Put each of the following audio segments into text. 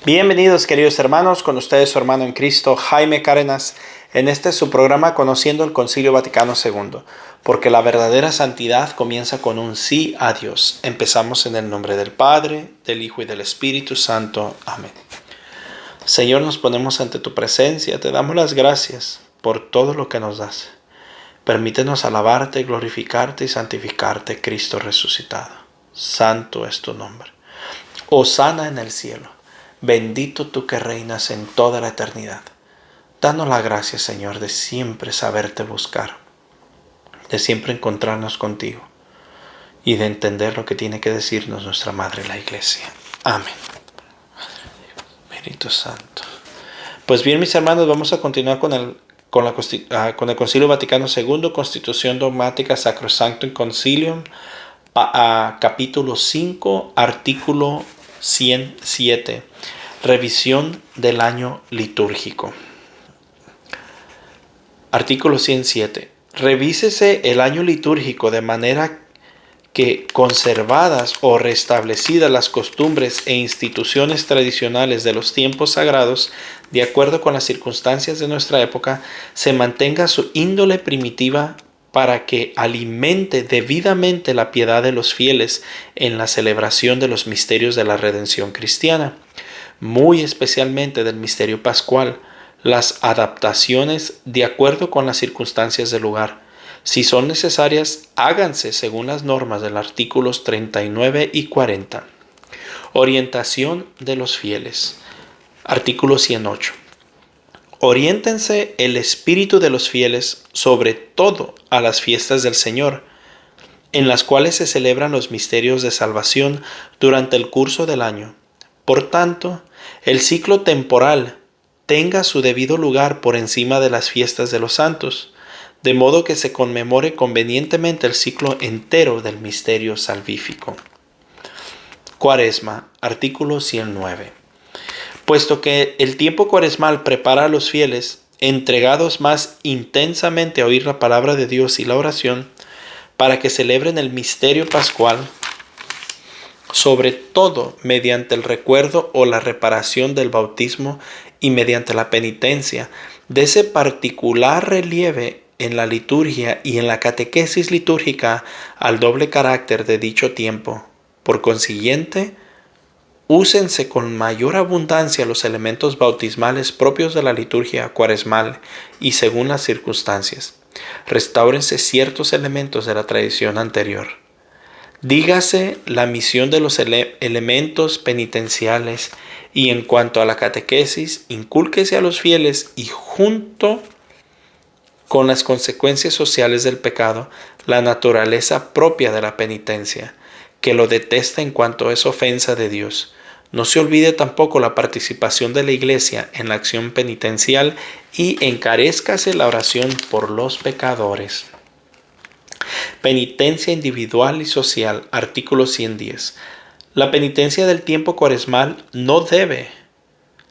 Bienvenidos, queridos hermanos, con ustedes su hermano en Cristo, Jaime Cárdenas, en este su programa Conociendo el Concilio Vaticano II, porque la verdadera santidad comienza con un sí a Dios. Empezamos en el nombre del Padre, del Hijo y del Espíritu Santo. Amén. Señor, nos ponemos ante tu presencia, te damos las gracias por todo lo que nos das. Permítenos alabarte, glorificarte y santificarte, Cristo resucitado. Santo es tu nombre. Hosana en el cielo. Bendito tú que reinas en toda la eternidad. Danos la gracia, Señor, de siempre saberte buscar, de siempre encontrarnos contigo y de entender lo que tiene que decirnos nuestra Madre la Iglesia. Amén. Espíritu Santo. Pues bien, mis hermanos, vamos a continuar con el Concilio Vaticano II, Constitución Dogmática Sacrosanctum Concilium, capítulo 5, artículo 107. Revisión del año litúrgico. Artículo 107. Revísese el año litúrgico de manera que, conservadas o restablecidas las costumbres e instituciones tradicionales de los tiempos sagrados, de acuerdo con las circunstancias de nuestra época, se mantenga su índole primitiva para que alimente debidamente la piedad de los fieles en la celebración de los misterios de la redención cristiana, muy especialmente del misterio pascual, las adaptaciones de acuerdo con las circunstancias del lugar. Si son necesarias, háganse según las normas de los artículos 39 y 40. Orientación de los fieles. Artículo 108. Oriéntense el espíritu de los fieles sobre todo a las fiestas del Señor, en las cuales se celebran los misterios de salvación durante el curso del año. Por tanto, el ciclo temporal tenga su debido lugar por encima de las fiestas de los santos, de modo que se conmemore convenientemente el ciclo entero del misterio salvífico. Cuaresma, artículo 109. Puesto que el tiempo cuaresmal prepara a los fieles, entregados más intensamente a oír la palabra de Dios y la oración, para que celebren el misterio pascual, sobre todo mediante el recuerdo o la reparación del bautismo y mediante la penitencia, de ese particular relieve en la liturgia y en la catequesis litúrgica al doble carácter de dicho tiempo. Por consiguiente, úsense con mayor abundancia los elementos bautismales propios de la liturgia cuaresmal y según las circunstancias. Restáurense ciertos elementos de la tradición anterior. Dígase la misión de los elementos penitenciales y en cuanto a la catequesis, incúlquese a los fieles y junto con las consecuencias sociales del pecado, la naturaleza propia de la penitencia, que lo detesta en cuanto es ofensa de Dios. No se olvide tampoco la participación de la Iglesia en la acción penitencial y encarézcase la oración por los pecadores. Penitencia individual y social, artículo 110. La penitencia del tiempo cuaresmal no debe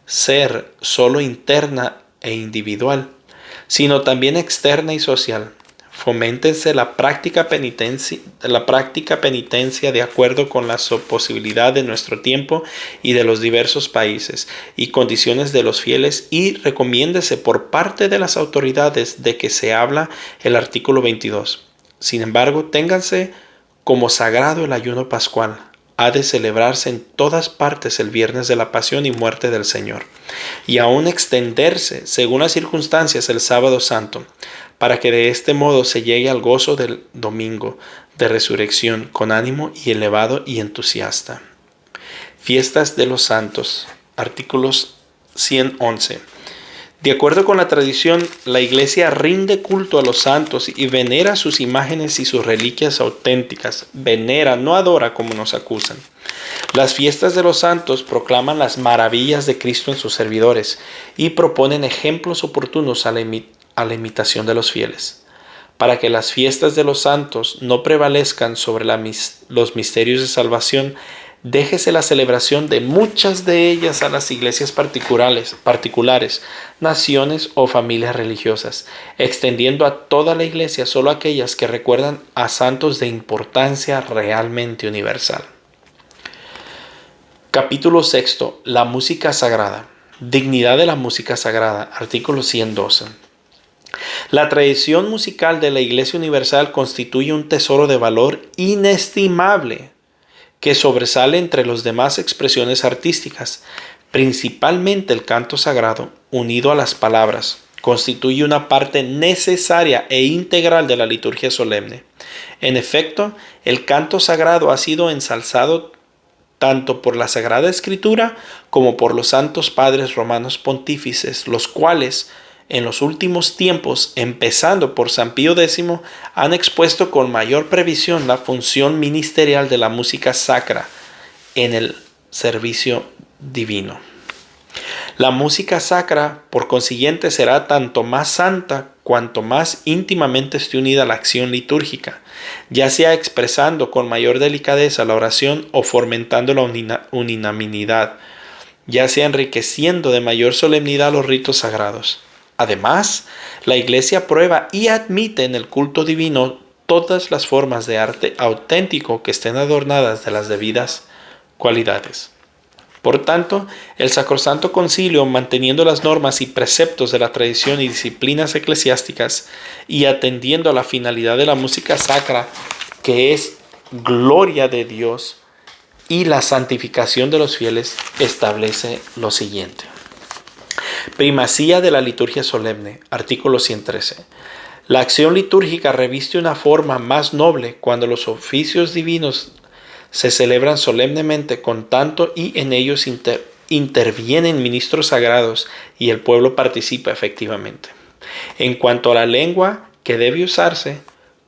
ser solo interna e individual, sino también externa y social. Foméntense la práctica penitencia de acuerdo con la posibilidad de nuestro tiempo y de los diversos países y condiciones de los fieles, y recomiéndese por parte de las autoridades de que se habla el artículo 22. Sin embargo, ténganse como sagrado el ayuno pascual. Ha de celebrarse en todas partes el viernes de la pasión y muerte del Señor, y aún extenderse, según las circunstancias, el sábado santo, para que de este modo se llegue al gozo del domingo de resurrección con ánimo y elevado y entusiasta. Fiestas de los santos, artículos 111. De acuerdo con la tradición, la Iglesia rinde culto a los santos y venera sus imágenes y sus reliquias auténticas. Venera, no adora como nos acusan. Las fiestas de los santos proclaman las maravillas de Cristo en sus servidores y proponen ejemplos oportunos a la imitación de los fieles. Para que las fiestas de los santos no prevalezcan sobre los misterios de salvación, déjese la celebración de muchas de ellas a las iglesias particulares, naciones o familias religiosas, extendiendo a toda la iglesia solo aquellas que recuerdan a santos de importancia realmente universal. Capítulo sexto. La música sagrada. Dignidad de la música sagrada. Artículo 112. La tradición musical de la Iglesia Universal constituye un tesoro de valor inestimable que sobresale entre las demás expresiones artísticas. Principalmente el canto sagrado, unido a las palabras, constituye una parte necesaria e integral de la liturgia solemne. En efecto, el canto sagrado ha sido ensalzado tanto por la Sagrada Escritura como por los santos padres romanos pontífices, los cuales, en los últimos tiempos, empezando por San Pío X, han expuesto con mayor previsión la función ministerial de la música sacra en el servicio divino. La música sacra, por consiguiente, será tanto más santa cuanto más íntimamente esté unida a la acción litúrgica, ya sea expresando con mayor delicadeza la oración o fomentando la unanimidad, ya sea enriqueciendo de mayor solemnidad los ritos sagrados. Además, la Iglesia aprueba y admite en el culto divino todas las formas de arte auténtico que estén adornadas de las debidas cualidades. Por tanto, el Sacrosanto Concilio, manteniendo las normas y preceptos de la tradición y disciplinas eclesiásticas y atendiendo a la finalidad de la música sacra, que es gloria de Dios y la santificación de los fieles, establece lo siguiente. Primacía de la liturgia solemne. Artículo 113. La acción litúrgica reviste una forma más noble cuando los oficios divinos se celebran solemnemente con tanto y en ellos intervienen ministros sagrados y el pueblo participa efectivamente. En cuanto a la lengua que debe usarse,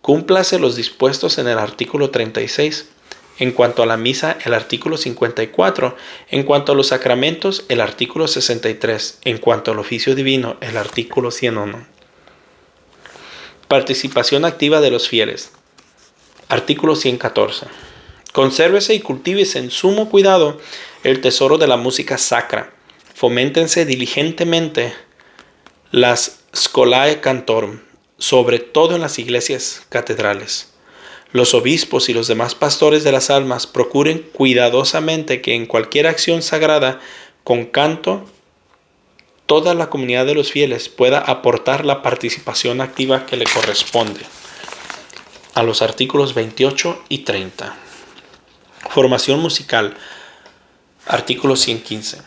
cúmplase los dispuestos en el artículo 36. En cuanto a la misa, el artículo 54. En cuanto a los sacramentos, el artículo 63. En cuanto al oficio divino, el artículo 101. Participación activa de los fieles. Artículo 114. Consérvese y cultívese en sumo cuidado el tesoro de la música sacra. Foméntense diligentemente las scholae cantorum, sobre todo en las iglesias catedrales. Los obispos y los demás pastores de las almas procuren cuidadosamente que en cualquier acción sagrada con canto toda la comunidad de los fieles pueda aportar la participación activa que le corresponde. A los artículos 28 y 30. Formación musical. Artículo 115.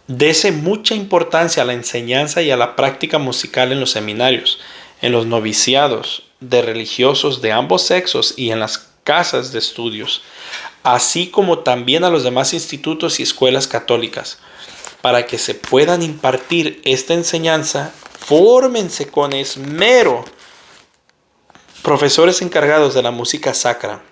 Dese mucha importancia a la enseñanza y a la práctica musical en los seminarios, en los noviciados de religiosos de ambos sexos y en las casas de estudios, así como también a los demás institutos y escuelas católicas. Para que se puedan impartir esta enseñanza, fórmense con esmero profesores encargados de la música sacra.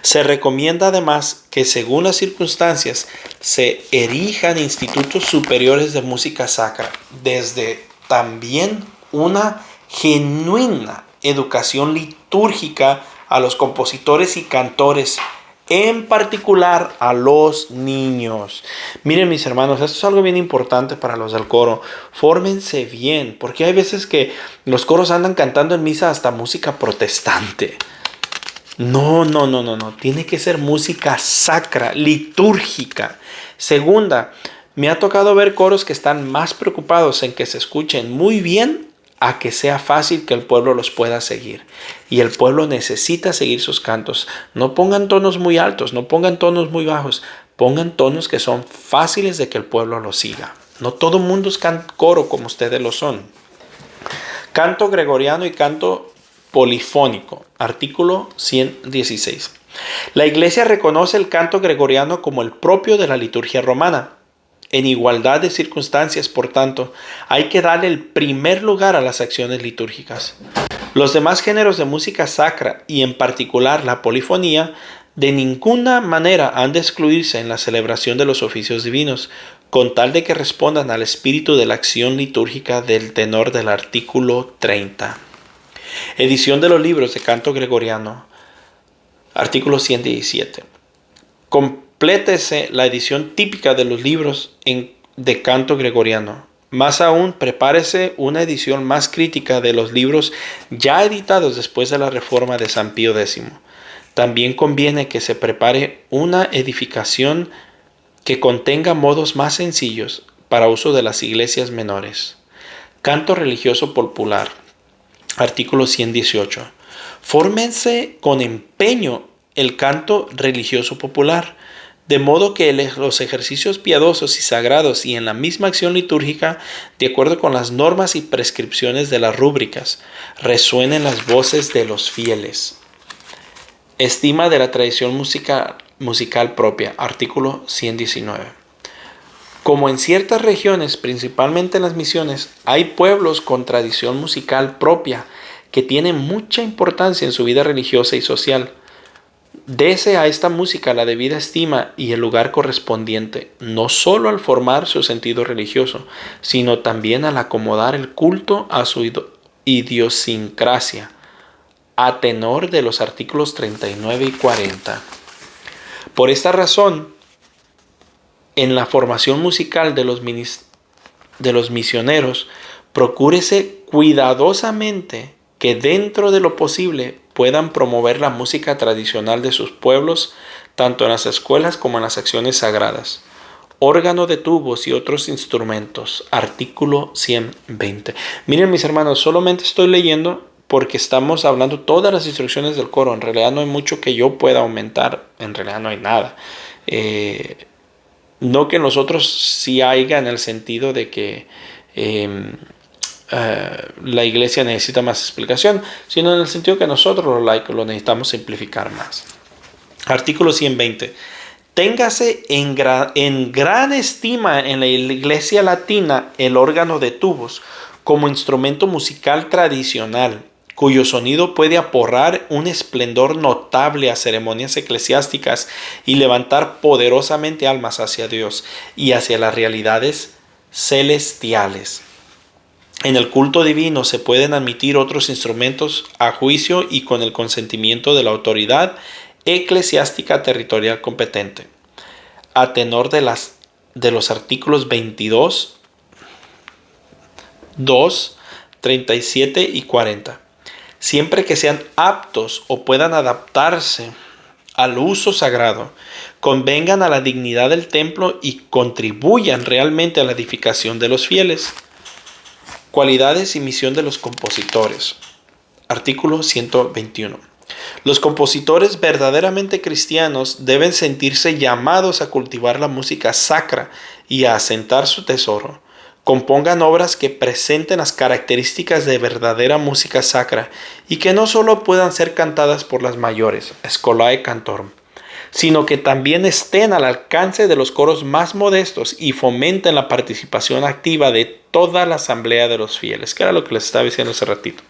Se recomienda además que según las circunstancias se erijan institutos superiores de música sacra, desde también una genuina educación litúrgica a los compositores y cantores, en particular a los niños. Miren mis hermanos, esto es algo bien importante para los del coro. Fórmense bien, porque hay veces que los coros andan cantando en misa hasta música protestante. No. Tiene que ser música sacra, litúrgica. Segunda, me ha tocado ver coros que están más preocupados en que se escuchen muy bien a que sea fácil que el pueblo los pueda seguir. Y el pueblo necesita seguir sus cantos. No pongan tonos muy altos, no pongan tonos muy bajos. Pongan tonos que son fáciles de que el pueblo los siga. No todo mundo es coro como ustedes lo son. Canto gregoriano y canto polifónico. Artículo 116. La Iglesia reconoce el canto gregoriano como el propio de la liturgia romana. En igualdad de circunstancias, por tanto, hay que darle el primer lugar a las acciones litúrgicas. Los demás géneros de música sacra, y en particular la polifonía, de ninguna manera han de excluirse en la celebración de los oficios divinos, con tal de que respondan al espíritu de la acción litúrgica del tenor del artículo 30. Edición de los libros de canto gregoriano. Artículo 117. Complétese la edición típica de los libros de canto gregoriano. Más aún, prepárese una edición más crítica de los libros ya editados después de la reforma de San Pío X. También conviene que se prepare una edificación que contenga modos más sencillos para uso de las iglesias menores. Canto religioso popular. Artículo 118. Fórmense con empeño el canto religioso popular, de modo que los ejercicios piadosos y sagrados y en la misma acción litúrgica, de acuerdo con las normas y prescripciones de las rúbricas, resuenen las voces de los fieles. Estima de la tradición musical propia. Artículo 119. Como en ciertas regiones, principalmente en las misiones, hay pueblos con tradición musical propia que tienen mucha importancia en su vida religiosa y social. Dese a esta música la debida estima y el lugar correspondiente, no solo al formar su sentido religioso, sino también al acomodar el culto a su idiosincrasia, a tenor de los artículos 39 y 40. Por esta razón, en la formación musical de los misioneros, procúrese cuidadosamente que dentro de lo posible puedan promover la música tradicional de sus pueblos, tanto en las escuelas como en las acciones sagradas. Órgano de tubos y otros instrumentos. Artículo 120. Miren, mis hermanos, solamente estoy leyendo porque estamos hablando todas las instrucciones del coro. En realidad no hay mucho que yo pueda aumentar. En realidad no hay nada. No que nosotros sí haya, en el sentido de que la iglesia necesita más explicación, sino en el sentido que nosotros los laicos lo necesitamos simplificar más. Artículo 120. Téngase en gran estima en la iglesia latina el órgano de tubos como instrumento musical tradicional, cuyo sonido puede aportar un esplendor notable a ceremonias eclesiásticas y levantar poderosamente almas hacia Dios y hacia las realidades celestiales. En el culto divino se pueden admitir otros instrumentos a juicio y con el consentimiento de la autoridad eclesiástica territorial competente. A tenor de los artículos 22, 2, 37 y 40. Siempre que sean aptos o puedan adaptarse al uso sagrado, convengan a la dignidad del templo y contribuyan realmente a la edificación de los fieles. Cualidades y misión de los compositores. Artículo 121. Los compositores verdaderamente cristianos deben sentirse llamados a cultivar la música sacra y a asentar su tesoro. Compongan obras que presenten las características de verdadera música sacra y que no solo puedan ser cantadas por las mayores, Scholae Cantorum, sino que también estén al alcance de los coros más modestos y fomenten la participación activa de toda la asamblea de los fieles, que era lo que les estaba diciendo hace ratito.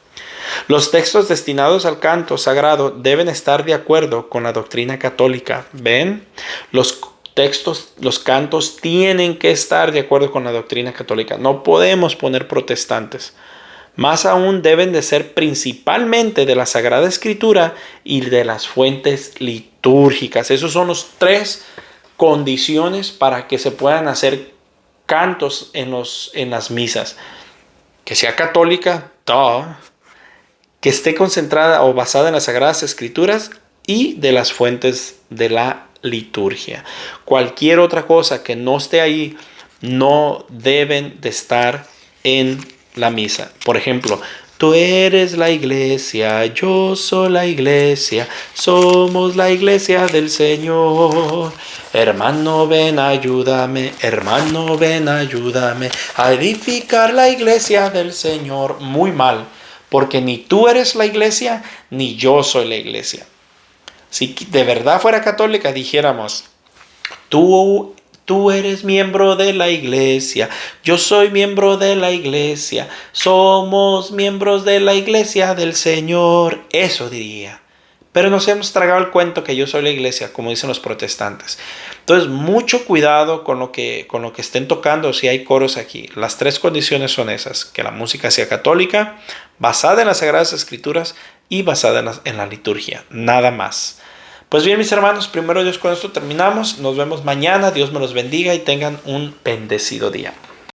Los textos destinados al canto sagrado deben estar de acuerdo con la doctrina católica. ¿Ven? Los cantos tienen que estar de acuerdo con la doctrina católica. No podemos poner protestantes. Más aún deben de ser principalmente de la Sagrada Escritura y de las fuentes litúrgicas. Esos son los 3 condiciones para que se puedan hacer cantos en las misas. Que sea católica, que esté concentrada o basada en las Sagradas Escrituras y de las fuentes de la liturgia. Cualquier otra cosa que no esté ahí no deben de estar en la misa. Por ejemplo, tú eres la iglesia, yo soy la iglesia, somos la iglesia del Señor. Hermano, ven, ayúdame, hermano, ven, ayúdame a edificar la iglesia del Señor. Muy mal, porque ni tú eres la iglesia, ni yo soy la iglesia. Si de verdad fuera católica, dijéramos, tú eres miembro de la iglesia, yo soy miembro de la iglesia, somos miembros de la iglesia del Señor. Eso diría. Pero nos hemos tragado el cuento que yo soy la iglesia, como dicen los protestantes. Entonces, mucho cuidado con lo que estén tocando si hay coros aquí. Las 3 condiciones son esas: que la música sea católica, basada en las Sagradas Escrituras y basada en la liturgia. Nada más. Pues bien, mis hermanos, primero Dios, con esto terminamos. Nos vemos mañana. Dios me los bendiga y tengan un bendecido día.